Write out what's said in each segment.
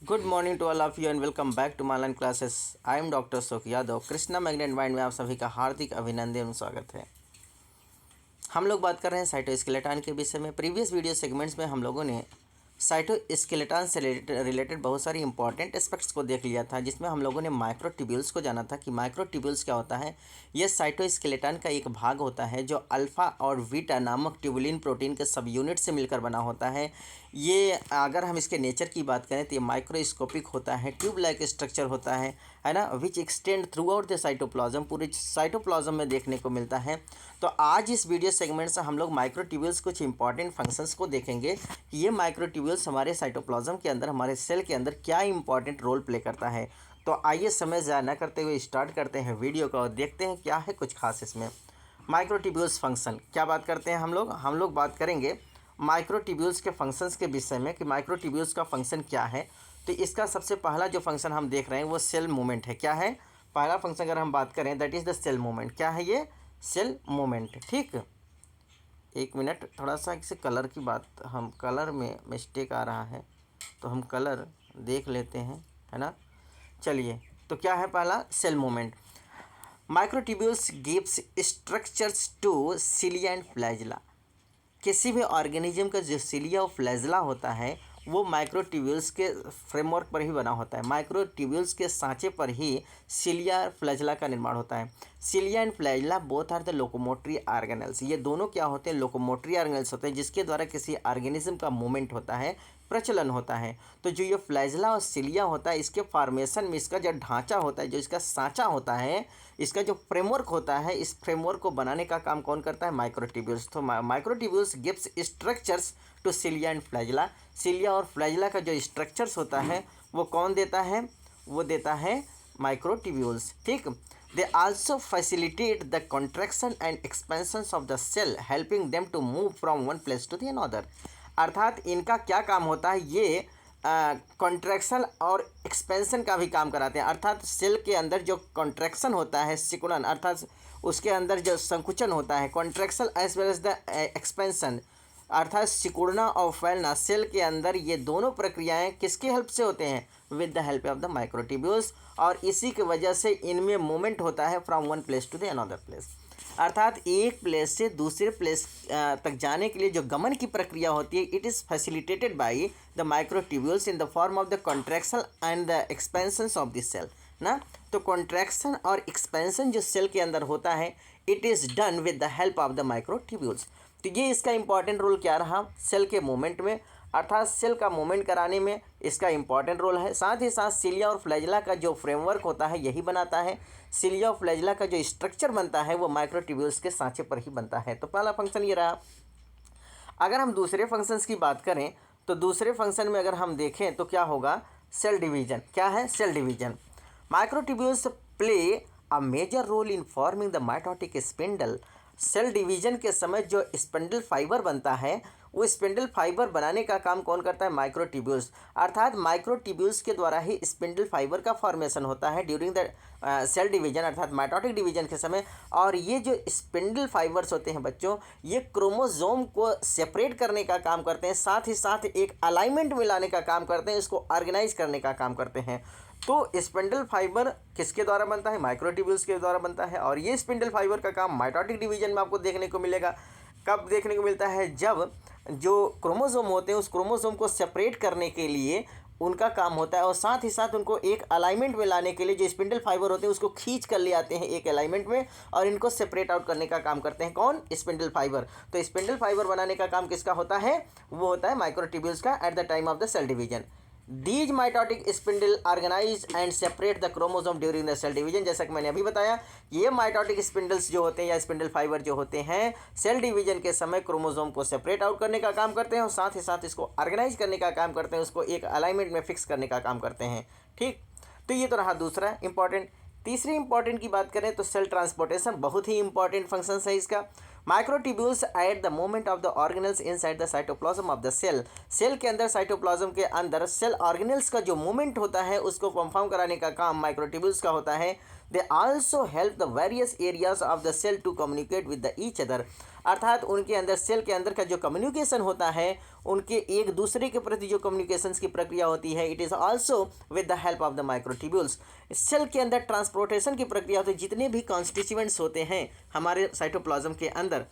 Good morning to all of you and welcome back to Malan classes. I am doctor Sukh Yadav. Krishna magnet mind में आप सभी का हार्दिक अभिनंदन एवं स्वागत है। हम लोग बात कर रहे हैं साइटोस्केलेटन के विषय में। प्रीवियस वीडियो सेगमेंट्स में हम लोगों ने साइटोस्केलेटन से रिलेटेड बहुत सारी इंपॉर्टेंट एस्पेक्ट्स को देख लिया था, जिसमें हम लोगों ने माइक्रोट्यूब्यूल्स को जाना था कि माइक्रोट्यूब्यूल्स क्या होता है। यह साइटोस्केलेटन का एक भाग होता है जो अल्फ़ा और बीटा नामक ट्यूबुलिन प्रोटीन के सब यूनिट से मिलकर बना होता है। ये अगर हम इसके नेचर की बात करें तो ये माइक्रोस्कोपिक होता है, ट्यूब लाइक स्ट्रक्चर होता है ना, which extend through out the cytoplasm, पूरे साइटोप्लाज्म में देखने को मिलता है। तो आज इस वीडियो सेगमेंट से हम लोग माइक्रोट्यूब्यूल्स कुछ इंपॉर्टेंट फंक्शंस को देखेंगे कि ये माइक्रोट्यूब्यूल्स हमारे साइटोप्लाज्म के अंदर, हमारे सेल के अंदर क्या इंपॉर्टेंट रोल प्ले करता है। तो आइए समय ज़ाया न करते हुए स्टार्ट करते हैं वीडियो का और देखते हैं क्या है कुछ खास इसमें। माइक्रोट्यूब्यूल्स फंक्शन क्या बात करते हैं हम लोग बात करेंगे माइक्रोट्यूब्यूल्स के फंक्शंस के विषय में कि माइक्रोट्यूब्यूल्स का फंक्शन क्या है। तो इसका सबसे पहला जो फंक्शन हम देख रहे हैं वो सेल मूवमेंट है। क्या है पहला फंक्शन अगर हम बात करें, that is the cell movement. क्या है ये? Cell movement. ठीक, एक मिनट, थोड़ा सा इसे कलर की बात, हम कलर में मिस्टेक आ रहा है तो हम कलर देख लेते हैं, है ना। चलिए, तो क्या है पहला? Cell movement. Microtubules gives structures to cilia and flagella. किसी भी ऑर्गेनिज्म का जो सिलिया और फ्लैजिला होता है वो माइक्रोट्यूब्यूल्स के फ्रेमवर्क पर ही बना होता है। माइक्रोट्यूब्यूल्स के सांचे पर ही सिलिया और फ्लैजिला का निर्माण होता है। Cilia and flagella both are the locomotory organelles. ये दोनों क्या होते हैं? लोकोमोटरी ऑर्गेनल्स होते हैं, जिसके द्वारा किसी ऑर्गेनिज्म का मूवमेंट होता है, प्रचलन होता है। तो जो ये फ्लैजिला और सिलिया होता है, इसके फॉर्मेशन में इसका जो ढांचा होता है, जो इसका सांचा होता है, इसका जो फ्रेमवर्क होता है, इस फ्रेमवर्क को बनाने का काम कौन करता है? माइक्रोट्यूब्यूल्स। तो microtubules gives structures to cilia and flagella. Cilia और फ्लैजिला का जो स्ट्रक्चर्स होता है वो कौन देता है? वो देता है माइक्रोट्यूब्यूल्स। ठीक, they also facilitate the contraction and expansions of the cell, helping them to move from one place to the another. अर्थात इनका क्या काम होता है? ये कॉन्ट्रैक्शन और एक्सपेंशन का भी काम कराते हैं। अर्थात सेल के अंदर जो कॉन्ट्रैक्शन होता है, सिकुड़न, अर्थात उसके अंदर जो संकुचन होता है, contraction as well as the expansion, अर्थात सिकुड़ना और फैलना सेल के अंदर, ये दोनों प्रक्रियाएं किसकी हेल्प से होते हैं? With the help of the microtubules. और इसी की वजह से इनमें मूवमेंट होता है from one place to the another place. अर्थात एक प्लेस से दूसरे प्लेस तक जाने के लिए जो गमन की प्रक्रिया होती है, it is facilitated by the microtubules in the form of the contraction and the expansions of the cell ना। तो कॉन्ट्रैक्शन और एक्सपेंशन जो सेल के अंदर होता है, it is done with the help of the microtubules. तो ये इसका इंपॉर्टेंट रोल क्या रहा सेल के मूवमेंट में, अर्थात सेल का मूवमेंट कराने में इसका इंपॉर्टेंट रोल है। साथ ही साथ सिलिया और फ्लैजिला का जो फ्रेमवर्क होता है यही बनाता है। सिलिया और फ्लैजिला का जो स्ट्रक्चर बनता है वो माइक्रोट्यूब्यूल्स के सांचे पर ही बनता है। तो पहला फंक्शन ये रहा। अगर हम दूसरे फंक्शंस की बात करें तो दूसरे फंक्शन में अगर हम देखें तो क्या होगा? Cell division. क्या है? Cell division. Microtubules play a major role in forming the mitotic spindle. Cell division के समय जो स्पिंडल फाइबर बनता है, वो स्पिंडल फाइबर बनाने का काम कौन करता है? माइक्रोट्यूब्यूल्स। अर्थात माइक्रोट्यूब्यूल्स के द्वारा ही स्पिंडल फाइबर का फॉर्मेशन होता है ड्यूरिंग द सेल डिवीजन, अर्थात माइटोटिक डिवीजन के समय। और ये जो स्पिंडल फाइबर्स होते हैं बच्चों, ये क्रोमोसोम को सेपरेट करने का काम करते हैं, साथ ही साथ एक अलाइनमेंट में लाने का काम करते हैं, इसको ऑर्गेनाइज करने का काम करते हैं। तो स्पिंडल फाइबर किसके द्वारा बनता है? माइक्रोट्यूब्यूल्स के द्वारा बनता है। और ये स्पिंडल फाइबर का काम माइटोटिक डिवीजन में आपको देखने को मिलेगा। कब देखने को मिलता है? जब जो क्रोमोसोम होते हैं उस क्रोमोसोम को सेपरेट करने के लिए उनका काम होता है, और साथ ही साथ उनको एक अलाइनमेंट में लाने के लिए जो स्पिंडल फाइबर होते हैं उसको खींच कर ले आते हैं एक अलाइनमेंट में, और इनको सेपरेट आउट करने का काम करते हैं कौन? Spindle fibre. तो स्पिंडल फाइबर बनाने का काम किसका होता है? वो होता है माइक्रोट्यूब्यूल्स का at the time of the cell division. These mitotic spindle organize and separate the chromosome during the cell division. जैसा कि मैंने अभी बताया, ये माइटोटिक स्पिंडल्स जो होते हैं या स्पिंडल फाइबर जो होते हैं, सेल डिवीजन के समय क्रोमोसोम को सेपरेट आउट करने का काम करते हैं, और साथ ही साथ इसको ऑर्गेनाइज करने का काम करते हैं, उसको एक अलाइनमेंट में फिक्स करने का काम करते हैं। ठीक, तो ये तो रहा दूसरा इंपॉर्टेंट। तीसरी इंपॉर्टेंट की बात करें तो सेल ट्रांसपोर्टेशन, बहुत ही इंपॉर्टेंट फंक्शन है इसका। Microtubules at the movement of the organelles inside the cytoplasm of the cell. Cell के अंदर, साइटोप्लाज्म के अंदर सेल ऑर्गेनल्स का जो मूवमेंट होता है उसको परफॉर्म कराने का काम माइक्रोट्यूब्यूल्स का होता है। They also help the various areas of the cell to communicate with the each other. अर्थात उनके अंदर सेल के अंदर का जो कम्युनिकेशन होता है, उनके एक दूसरे के प्रति जो कम्युनिकेशंस की प्रक्रिया होती है, it is also with the help of the microtubules. Cell के अंदर ट्रांसपोर्टेशन की प्रक्रिया होती है, जितने भी कॉन्स्टिट्यूएंट्स होते हैं हमारे साइटोप्लाज्म के अंदर,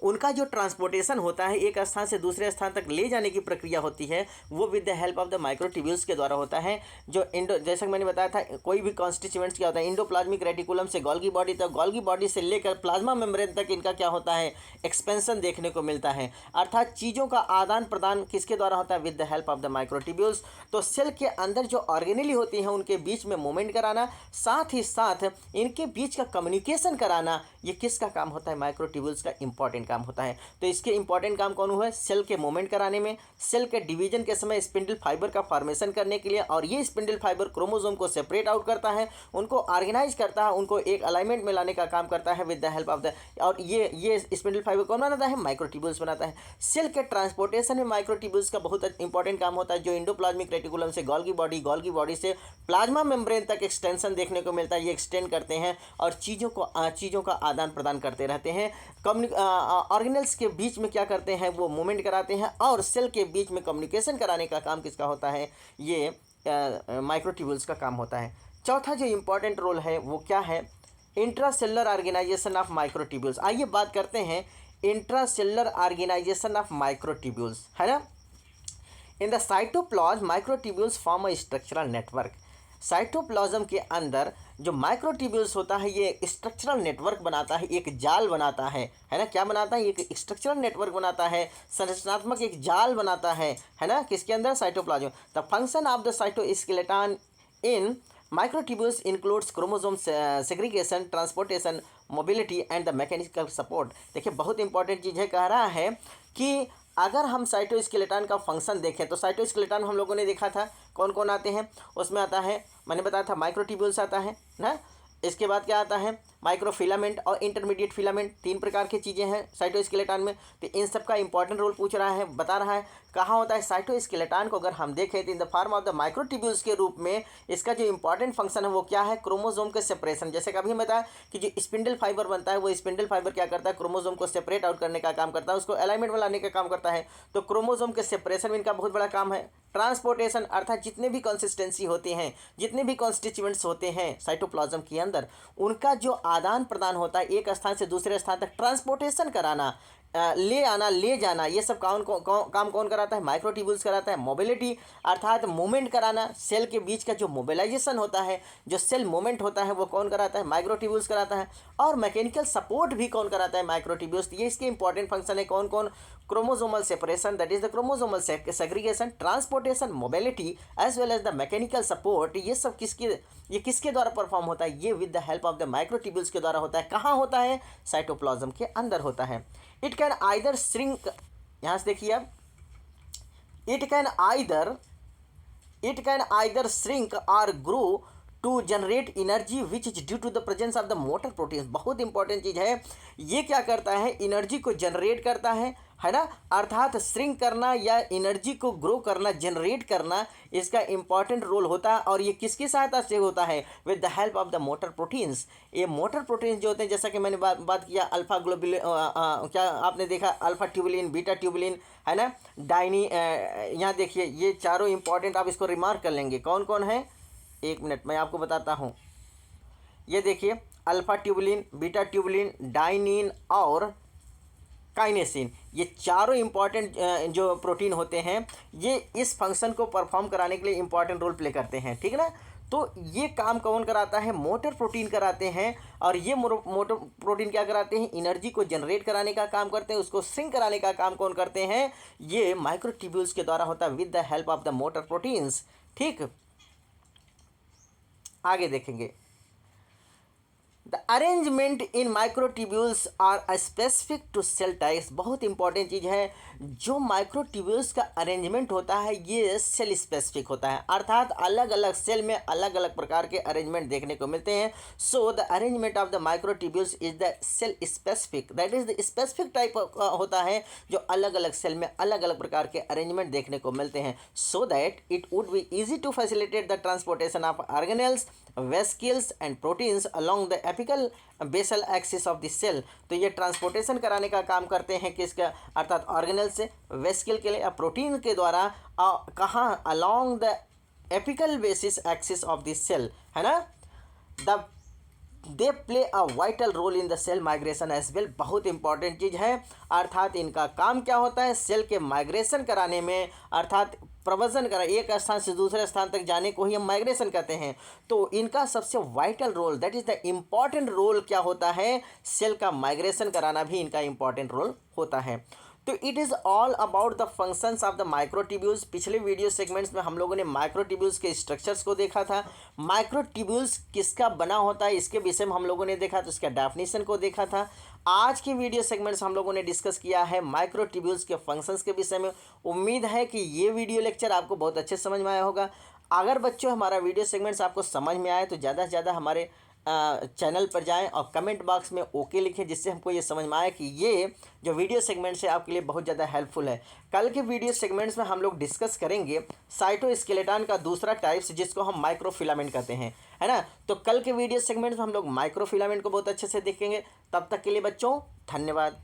उनका जो ट्रांसपोर्टेशन होता है, एक स्थान से दूसरे स्थान तक ले जाने की प्रक्रिया होती है, वो with the help of the microtubules के द्वारा होता है। जो जैसा कि मैंने बताया था, कोई भी कॉन्स्टिट्यूएंट्स क्या होता है, इंडोप्लाज्मिक रेटिकुलम से गोल्गी बॉडी तक, गोल्गी बॉडी से लेकर प्लाज्मा मेम्ब्रेन तक इनका क्या होता है, एक्सपेंशन देखने को मिलता है। अर्थात चीज़ों का आदान प्रदान किसके द्वारा होता है, with the help of the microtubules. तो सेल के अंदर जो ऑर्गेनेली होती हैं उनके बीच में मूवमेंट कराना, साथ ही साथ इनके बीच का कम्युनिकेशन कराना, ये किसका काम होता है, माइक्रोट्यूब्यूल्स का इंपॉर्टेंट काम होता है। तो इसके इंपॉर्टेंट काम कौन हुआ है, सेल के मूवमेंट कराने में, सेल के डिवीजन के समय स्पिंडल फाइबर का फॉर्मेशन करने के लिए, और ये स्पिंडल फाइबर क्रोमोसोम को सेपरेट आउट करता है, उनको ऑर्गेनाइज करता है, उनको एक अलाइनमेंट में लाने का काम करता है with the help of the, और ये स्पिंडल फाइबर कौन बनाता है, माइक्रोट्यूब्यूल्स बनाता है। सेल के ट्रांसपोर्टेशन में माइक्रोट्यूब्यूल्स का बहुत इंपॉर्टेंट काम होता है, जो इंडोप्लाज्मिक रेटिकुलम से गोल्गी बॉडी से प्लाज्मा मेम्ब्रेन तक एक्सटेंशन देखने को मिलता है, ये एक्सटेंड करते हैं और चीज़ों का आदान प्रदान करते रहते हैं। ऑर्गेनल्स के बीच में क्या करते हैं, वो मूवमेंट कराते हैं, और सेल के बीच में कम्युनिकेशन कराने का काम किसका होता है, ये माइक्रोट्यूब्यूल्स का काम होता है। चौथा जो इम्पोर्टेंट रोल है वो क्या है, इंट्रासेलुलर ऑर्गेनाइजेशन ऑफ माइक्रोट्यूब्यूल्स। आइए बात करते हैं इंट्रासेलुलर ऑर्गेनाइजेशन ऑफ माइक्रोट्यूब्यूल्स, है ना। In the cytoplasm microtubules form a structural network. Cytoplasm के अंदर जो माइक्रोट्यूब्यूल्स होता है, ये स्ट्रक्चरल नेटवर्क बनाता है, एक जाल बनाता है ना। क्या बनाता है, एक स्ट्रक्चरल नेटवर्क बनाता है, संरचनात्मक एक जाल बनाता है ना, किसके अंदर, cytoplasm. The function of the cytoskeleton in microtubules includes chromosome segregation, transportation, mobility and the mechanical support. देखिए बहुत इंपॉर्टेंट चीज़ है, कह रहा है कि अगर हम साइटोस्केलेटन का फंक्शन देखें तो साइटोस्केलेटन हम लोगों ने देखा था कौन कौन आते हैं, उसमें आता है, मैंने बताया था माइक्रोट्यूब्यूल्स आता है ना। इसके बाद क्या आता है, माइक्रोफिलामेंट और इंटरमीडिएट फिलामेंट, 3 प्रकार की चीज़ें हैं साइटोस्केलेटन में। तो इन सब का इंपॉर्टेंट रोल पूछ रहा है, बता रहा है कहाँ होता है साइटोस्केलेटन को। अगर हम देखें तो इन the form of the microtubules के रूप में इसका जो इंपॉर्टेंट फंक्शन है वो क्या है, क्रोमोसोम के सेपरेशन। जैसे कभी बताया कि जो स्पिंडल फाइबर बनता है, वो स्पिंडल फाइबर क्या करता है, क्रोमोसोम को सेपरेट आउट करने का काम करता है, उसको अलाइनमेंट में लाने का काम करता है। तो क्रोमोसोम के सेपरेशन में इनका बहुत बड़ा काम है। ट्रांसपोर्टेशन, अर्थात जितने भी कंसिस्टेंसी होते हैं, जितने भी कॉन्स्टिट्यूएंट्स होते हैं साइटोप्लाज्म के अंदर, उनका जो आदान प्रदान होता है, एक स्थान से दूसरे स्थान तक ट्रांसपोर्टेशन कराना, ले आना, ले जाना, ये सब काम कौन कराता है, माइक्रोट्यूब्यूल्स कराता है। मोबिलिटी, अर्थात मूवमेंट कराना, सेल के बीच का जो मोबिलाइजेशन होता है, जो सेल मूवमेंट होता है, वो कौन कराता है, माइक्रोट्यूब्यूल्स कराता है। और मैकेनिकल सपोर्ट भी कौन कराता है, माइक्रोट्यूब्यूल्स। ये इसके इंपॉर्टेंट फंक्शन है, कौन कौन, chromosomal separation, that is the chromosomal segregation, transportation, mobility as well as the mechanical support. ये किसके द्वारा परफॉर्म होता है, ये with the help of the microtubules के द्वारा होता है। कहाँ होता है, साइटोप्लाज्म के अंदर होता है। इट कैन आइदर श्रिंक, यहाँ से देखिए अब, इट कैन आइदर श्रिंक और grow to generate energy which is due to the presence of the motor proteins. बहुत इंपॉर्टेंट चीज़ है, ये क्या करता है, एनर्जी को जनरेट करता है ना। अर्थात श्रिंक करना या एनर्जी को ग्रो करना, जनरेट करना, इसका इंपॉर्टेंट रोल होता है। और ये किसकी सहायता से होता है, with the help of the motor proteins. ये मोटर प्रोटीन्स जो होते हैं, जैसा कि मैंने बात किया, अल्फा ग्लोबुलिन, क्या आपने देखा, अल्फा ट्यूबुलिन, बीटा ट्यूबुलिन, है ना, डाइनी, यहाँ देखिए ये चारों इंपॉर्टेंट, आप इसको रिमार्क कर लेंगे कौन कौन है। एक मिनट मैं आपको बताता हूँ। ये देखिए alpha tubulin, beta tubulin, dynein और काइनेसिन, ये चारों इंपॉर्टेंट जो प्रोटीन होते हैं, ये इस फंक्शन को परफॉर्म कराने के लिए इंपॉर्टेंट रोल प्ले करते हैं, ठीक है ना। तो ये काम कौन कराता है, मोटर प्रोटीन कराते हैं। और ये मोटर प्रोटीन क्या कराते हैं, एनर्जी को जनरेट कराने का काम करते हैं, उसको श्रिंक कराने का काम कौन करते हैं, ये माइक्रोट्यूब्यूल्स के द्वारा होता है with the help of the motor proteins. ठीक, आगे देखेंगे। The arrangement in microtubules are specific to cell types. बहुत इंपॉर्टेंट चीज़ है, जो माइक्रोट्यूब्यूल्स का अरेंजमेंट होता है ये सेल स्पेसिफिक होता है, अर्थात अलग अलग सेल में अलग अलग प्रकार के अरेंजमेंट देखने को मिलते हैं। So the arrangement of the microtubules is the cell specific, that is the specific type होता है जो अलग अलग सेल में अलग अलग प्रकार के अरेंजमेंट देखने को मिलते हैं। So that it would be easy to facilitate the transportation of organelles, vesicles and proteins along the apical basal axis of the cell. तो ये ट्रांसपोर्टेशन कराने का काम करते हैं किसका, अर्थात ऑर्गेनल से वेस्किल के लिए या प्रोटीन के द्वारा कहाँ, along the apical basis axis of the cell, है ना। The they play a vital role in the cell migration as well. बहुत इंपॉर्टेंट चीज़ है, अर्थात इनका काम क्या होता है, सेल के माइग्रेशन कराने में, अर्थात प्रव्रजन करा, एक स्थान से दूसरे स्थान तक जाने को ही हम माइग्रेशन कहते हैं। तो इनका सबसे vital role, that is the important role क्या होता है, सेल का माइग्रेशन कराना भी इनका इम्पॉर्टेंट रोल होता है। तो it is all about the functions of the microtubules. पिछले वीडियो सेगमेंट्स में हम लोगों ने माइक्रोट्यूब्यूल्स के स्ट्रक्चर्स को देखा था, माइक्रोट्यूब्यूल्स किसका बना होता है इसके विषय में हम लोगों ने देखा, तो इसका डेफिनेशन को देखा था। आज के वीडियो सेगमेंट्स हम लोगों ने डिस्कस किया है माइक्रोट्यूब्यूल्स के फंक्शंस के विषय में। उम्मीद है कि ये वीडियो लेक्चर आपको बहुत अच्छे समझ में आया होगा। अगर बच्चों हमारा वीडियो सेगमेंट्स आपको समझ में आए तो ज़्यादा से ज़्यादा हमारे चैनल पर जाएं और कमेंट बॉक्स में ओके लिखें, जिससे हमको ये समझ में आए कि ये जो वीडियो सेगमेंट्स है आपके लिए बहुत ज़्यादा हेल्पफुल है। कल के वीडियो सेगमेंट्स में हम लोग डिस्कस करेंगे साइटोस्केलेटन का दूसरा टाइप्स, जिसको हम माइक्रोफिलामेंट कहते हैं, है ना। तो कल के वीडियो सेगमेंट्स में हम लोग माइक्रोफिलामेंट को बहुत अच्छे से देखेंगे। तब तक के लिए बच्चों धन्यवाद।